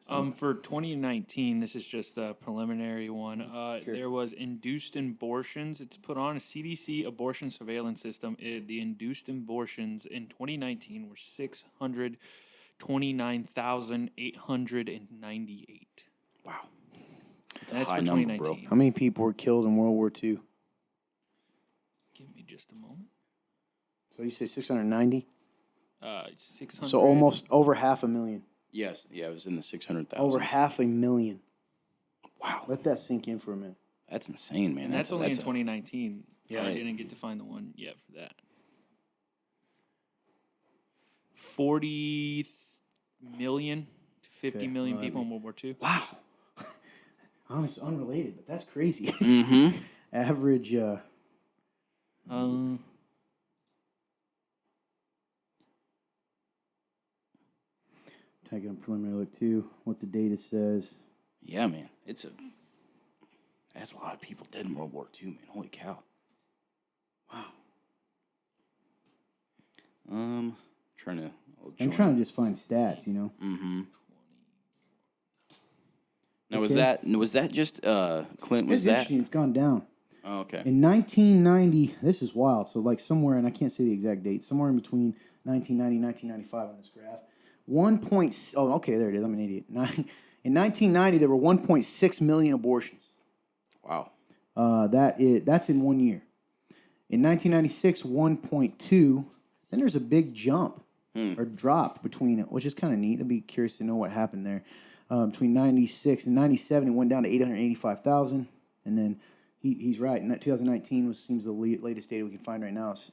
For 2019, this is just a preliminary one. There was induced abortions. It's put on a CDC abortion surveillance system. The induced abortions in 2019 were 629,898. Wow. That's That's a high for number, 2019. How many people were killed in World War II? Give me just a moment. So you say 690? 600. So almost over 500,000. Yes. Yeah, it was in the 600,000. Over 500,000. Wow. Let that sink in for a minute. That's insane, man. And that's only in a- 2019. Yeah. I didn't get to find the one yet for that. 40 million to 50 million well, people in World War II. Wow. Honestly, unrelated, but that's crazy. Mm-hmm. Average. Taking a preliminary look too, what the data says. Yeah, man. That's a lot of people dead in World War II, man. Holy cow. Wow. I'm trying to to just find stats, you know. Mm-hmm. Now Okay. was that just Clint? It's Was that? interesting. It's gone down. Oh, okay. In 1990, this is wild. So like somewhere, and I can't say the exact date, somewhere in between 1990 and 1995 on this graph. Okay, there it is. I'm an idiot. In 1990, there were 1.6 million abortions. Wow. That's in 1 year. In 1996, 1.2. Then there's a big jump or drop between it, which is kind of neat. I'd be curious to know what happened there. Between 96 and 97, it went down to 885,000. And then he's right. And that 2019 seems the latest data we can find right now is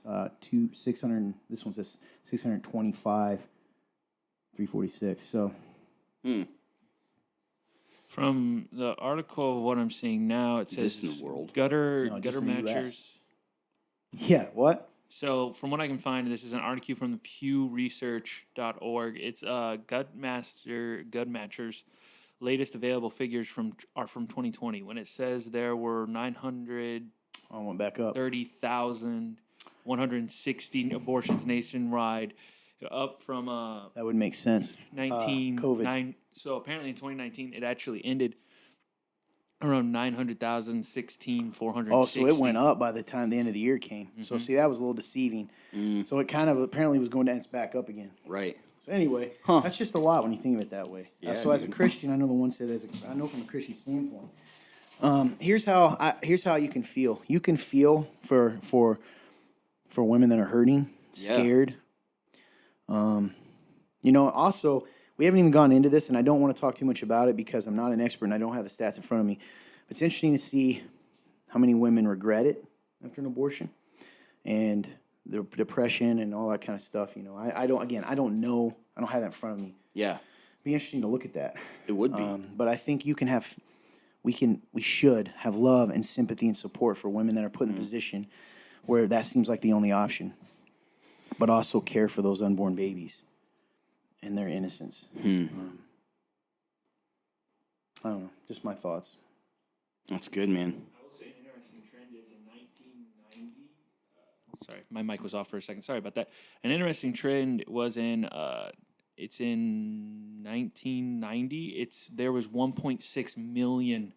600. This one says 625, 346. So. From the article of what I'm seeing now, it Is says this in the world? gutter just in the matchers. US. Yeah. What? From what I can find, this is an article from the PewResearch.org. It's gut matchers. Latest available figures are from 2020 when it says there were 930,160 I went back up. abortions nationwide, up from That would make sense. 19 COVID. So apparently in 2019 it actually ended around 900,016,460. Oh, so it went up by the time the end of the year came. So see, that was a little deceiving. So it kind of apparently was going to end back up again. Right. So anyway, that's just a lot when you think of it that way. Yeah, So as a Christian, I know the one said I know from a Christian standpoint. Here's how you can feel. You can feel for women that are hurting, scared. Also, we haven't even gone into this, and I don't want to talk too much about it because I'm not an expert and I don't have the stats in front of me. But it's interesting to see how many women regret it after an abortion and the depression and all that kind of stuff. I don't know. I don't have that in front of me. Yeah. It'd be interesting to look at that. It would be. But I think we should have love and sympathy and support for women that are put in the position where that seems like the only option, but also care for those unborn babies and their innocence. I don't know. Just my thoughts. That's good, man. I will say an interesting trend is in 1990. Sorry, my mic was off for a second. Sorry about that. An interesting trend was in 1990. There was 1.6 million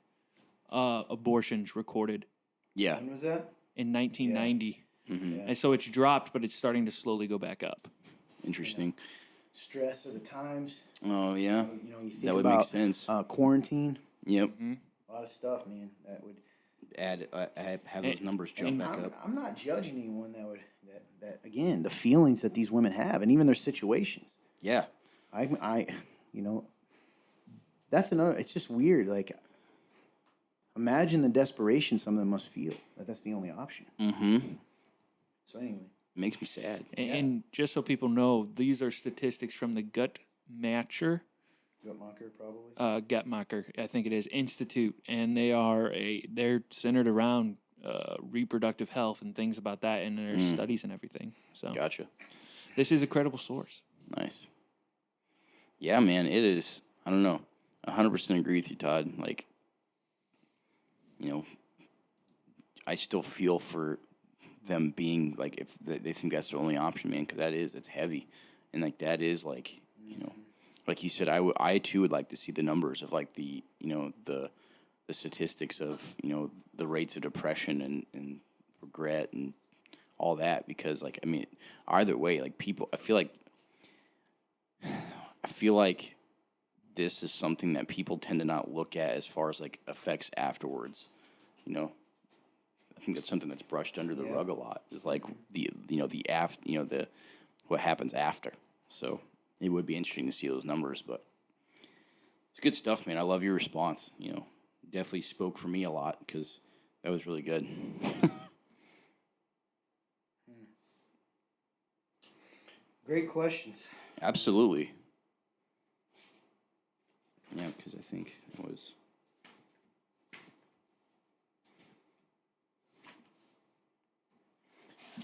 abortions recorded Yeah. When was that? in 1990. Yeah. And so it's dropped, but it's starting to slowly go back up. Interesting. Stress of the times. Oh, yeah. You think That would about make sense. Quarantine. Yep. A lot of stuff, man. That would. Have those numbers jump back up. I'm not judging anyone that again the feelings that these women have and even their situations. Yeah. That's another. It's just weird. Like, imagine the desperation some of them must feel. That's the only option. Mm-hmm. So anyway, Makes me sad. And just so people know, these are statistics from the Gut Matcher. Guttmacher probably. Guttmacher, I think it is, Institute, and they're centered around reproductive health and things about that, and there's studies and everything. So Gotcha. this is a credible source. Nice. Yeah, man, it is. I don't know. 100% agree with you, Todd. Like, I still feel for them being like, if they think that's the only option, man, because it's heavy, and like that is like, like you said, I too would like to see the numbers of like the the statistics of the rates of depression and regret and all that, because like I mean either way, like people, I feel like this is something that people tend to not look at as far as like effects afterwards. I think that's something that's brushed under the rug a lot. Is like the what happens after. So it would be interesting to see those numbers, but it's good stuff, man. I love your response. Definitely spoke for me a lot because that was really good. Great questions. Absolutely. Yeah, because I think it was.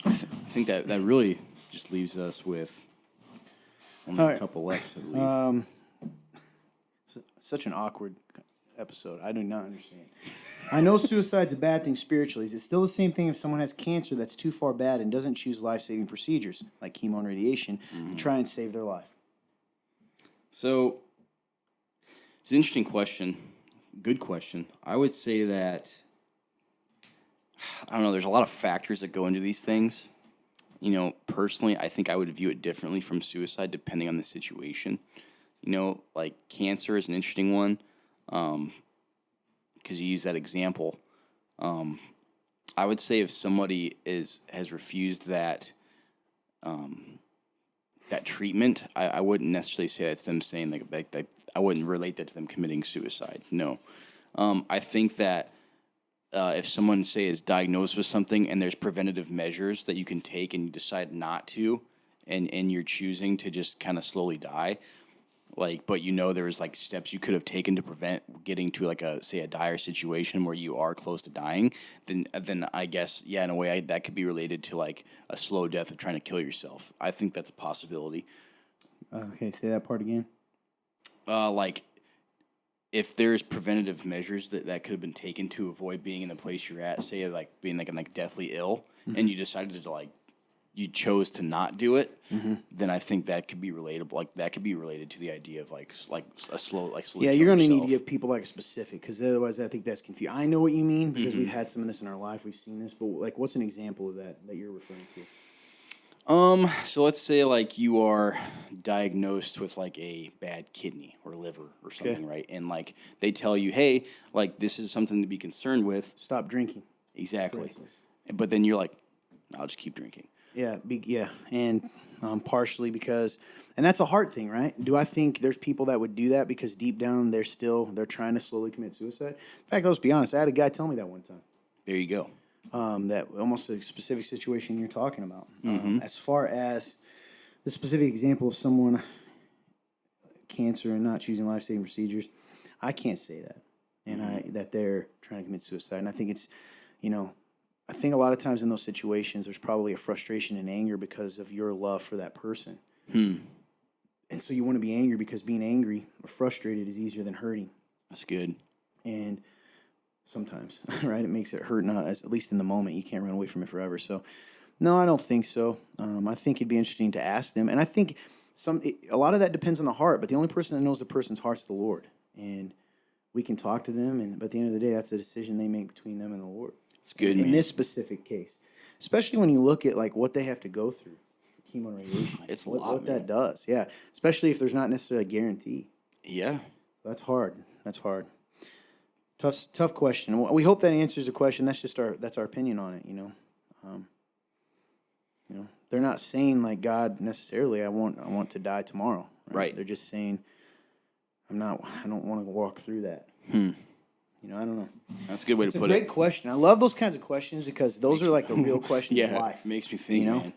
I think that really just leaves us with only a couple left, I believe. Such an awkward episode. I do not understand. I know suicide's a bad thing spiritually. Is it still the same thing if someone has cancer that's too far bad and doesn't choose life-saving procedures like chemo and radiation to try and save their life? So it's an interesting question. Good question. I would say that, I don't know, there's a lot of factors that go into these things. Personally, I think I would view it differently from suicide depending on the situation. Like cancer is an interesting one because you use that example. I would say if somebody has refused that treatment, I wouldn't necessarily say that's them saying like I wouldn't relate that to them committing suicide. No, I think that if someone say is diagnosed with something and there's preventative measures that you can take and you decide not to, and you're choosing to just kind of slowly die, like, but there's like steps you could have taken to prevent getting to like a dire situation where you are close to dying, then I guess, in a way that could be related to like a slow death of trying to kill yourself. I think that's a possibility. Okay, say that part again. Like if there's preventative measures that could have been taken to avoid being in the place you're at, say like being like deathly ill, and you decided to like, you chose to not do it, then I think that could be relatable. Like that could be related to the idea of like a slow Yeah, you're going to need to give people like a specific, because otherwise I think that's confusing. I know what you mean because we've had some of this in our life. We've seen this, but like, what's an example of that you're referring to? So let's say like you are diagnosed with like a bad kidney or liver or something, right? And like they tell you, hey, like this is something to be concerned with. Stop drinking. Exactly. But then you're like, I'll just keep drinking. Yeah, and partially because, and that's a hard thing, right? Do I think there's people that would do that because deep down they're trying to slowly commit suicide? In fact, let's be honest, I had a guy tell me that one time. There you go. That almost a specific situation you're talking about. As far as the specific example of someone cancer and not choosing life-saving procedures, I can't say that, and that they're trying to commit suicide. And I think it's, I think a lot of times in those situations, there's probably a frustration and anger because of your love for that person. And so you want to be angry because being angry or frustrated is easier than hurting. That's good. And sometimes, right, it makes it hurt, at least in the moment. You can't run away from it forever. So, no, I don't think so. I think it'd be interesting to ask them. And I think a lot of that depends on the heart, but the only person that knows the person's heart's the Lord. And we can talk to them, but at the end of the day, that's a decision they make between them and the Lord. It's good, in this specific case, especially when you look at like what they have to go through, chemo and radiation. It's what that does, yeah. Especially if there's not necessarily a guarantee. Yeah, that's hard. That's hard. Tough question. We hope that answers the question. That's just our opinion on it. They're not saying like God necessarily. I want to die tomorrow. Right. They're just saying I don't want to walk through that. I don't know. That's a good way to put it. It's a great question. I love those kinds of questions because those are like the real questions of life. It makes me think,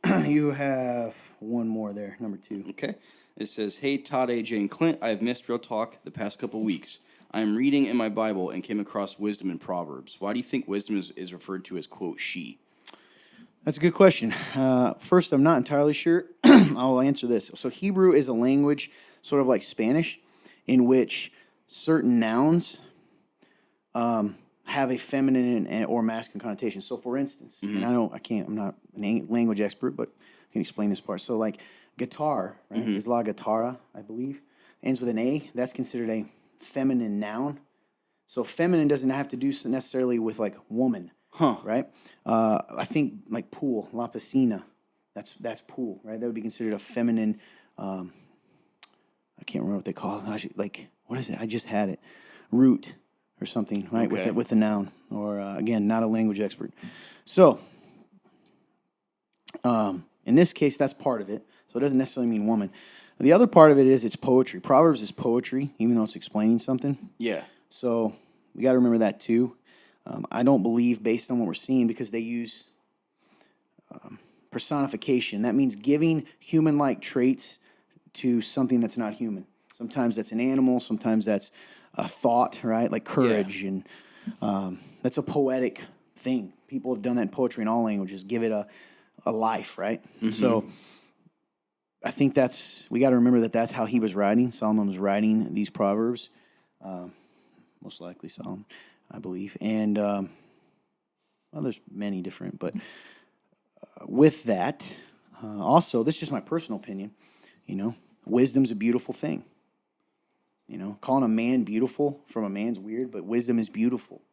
man. You have one more there, number 2. Okay. It says, hey, Todd, AJ, and Clint, I have missed Real Talk the past couple weeks. I am reading in my Bible and came across wisdom in Proverbs. Why do you think wisdom is referred to as, quote, she? That's a good question. First, I'm not entirely sure. I'll answer this. So Hebrew is a language, sort of like Spanish, in which certain nouns have a feminine or masculine connotation. So, for instance, and I'm not an language expert, but I can explain this part. So, like guitar, right, is la guitarra, I believe, ends with an A. That's considered a feminine noun. So, feminine doesn't have to do necessarily with like woman, right? I think like pool, la piscina, that's pool, right? That would be considered a feminine. I can't remember what they call it. Like, what is it? I just had it. Root or something, right? Okay. With the noun, or again, not a language expert. So, in this case, that's part of it. So it doesn't necessarily mean woman. The other part of it is it's poetry. Proverbs is poetry, even though it's explaining something. Yeah. So we got to remember that too. I don't believe, based on what we're seeing, because they use personification. That means giving human-like traits to something that's not human. Sometimes that's an animal. Sometimes that's a thought, right? Like courage, and that's a poetic thing. People have done that in poetry in all languages. Give it a life, right? So I think we got to remember that's how he was writing. Solomon was writing these proverbs, most likely Solomon, I believe. And well, there's many different, but with that, also, this is just my personal opinion. Wisdom's a beautiful thing. Calling a man beautiful from a man's weird, but wisdom is beautiful.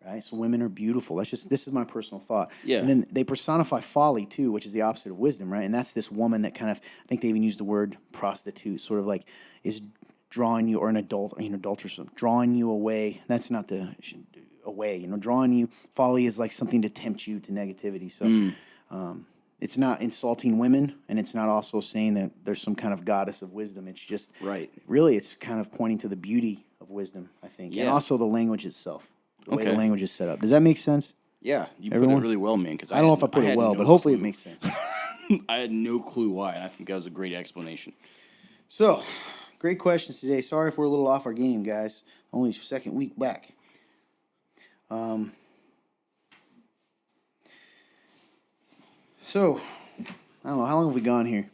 Right? So women are beautiful. This is my personal thought. Yeah. And then they personify folly too, which is the opposite of wisdom, right? And that's this woman that kind of, I think they even use the word prostitute, sort of like is drawing you, or an adulterer, drawing you away. That's not the away, drawing you. Folly is like something to tempt you to negativity. So it's not insulting women, and it's not also saying that there's some kind of goddess of wisdom. It's just, really, it's kind of pointing to the beauty of wisdom, I think. Yeah. And also the language itself, the way the language is set up. Does that make sense? Yeah, you Everyone? put it really well, man. Because I don't know if I put it well, but hopefully it makes sense. I had no clue why, and I think that was a great explanation. So, great questions today. Sorry if we're a little off our game, guys. Only second week back. So, I don't know, how long have we gone here?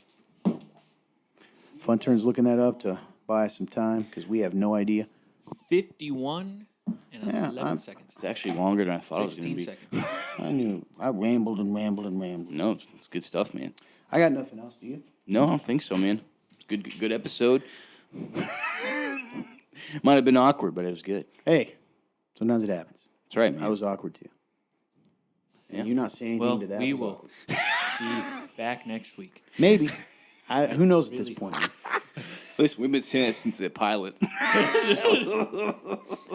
Fun Turn's looking that up to buy us some time, because we have no idea. 51 and 11 seconds. It's actually longer than I thought it was going to 16 be. seconds. I rambled and rambled and rambled. No, it's good stuff, man. I got nothing else, do you? No, I don't think so, man. Good episode. Might have been awkward, but it was good. Hey, sometimes it happens. That's right, man. I was awkward too. Yeah. And you not saying anything Well, to that? we was will awkward. be back next week. Maybe. Who knows at this point? Listen, we've been saying that since the pilot.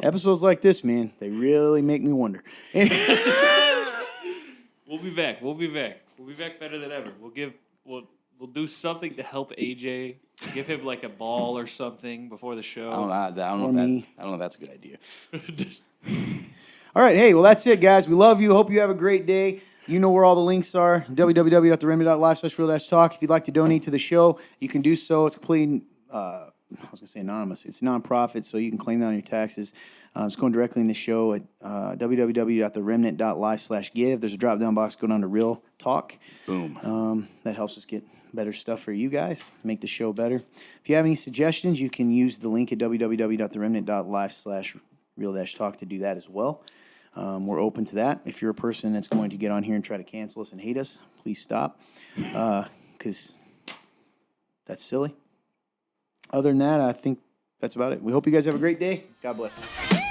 Episodes like this, man, they really make me wonder. We'll be back. We'll be back better than ever. We'll do something to help AJ. Give him like a ball or something before the show. I don't know if that's a good idea. All right, hey, well, that's it, guys. We love you. Hope you have a great day. You know where all the links are, www.theremnant.live/real-talk. If you'd like to donate to the show, you can do so. It's completely, I was going to say anonymous. It's nonprofit, so you can claim that on your taxes. It's going directly in the show at www.theremnant.live/give. There's a drop-down box. Go down to Real Talk. Boom. That helps us get better stuff for you guys, make the show better. If you have any suggestions, you can use the link at www.theremnant.live/real-talk to do that as well. We're open to that. If you're a person that's going to get on here and try to cancel us and hate us, please stop, because that's silly. Other than that, I think that's about it. We hope you guys have a great day. God bless.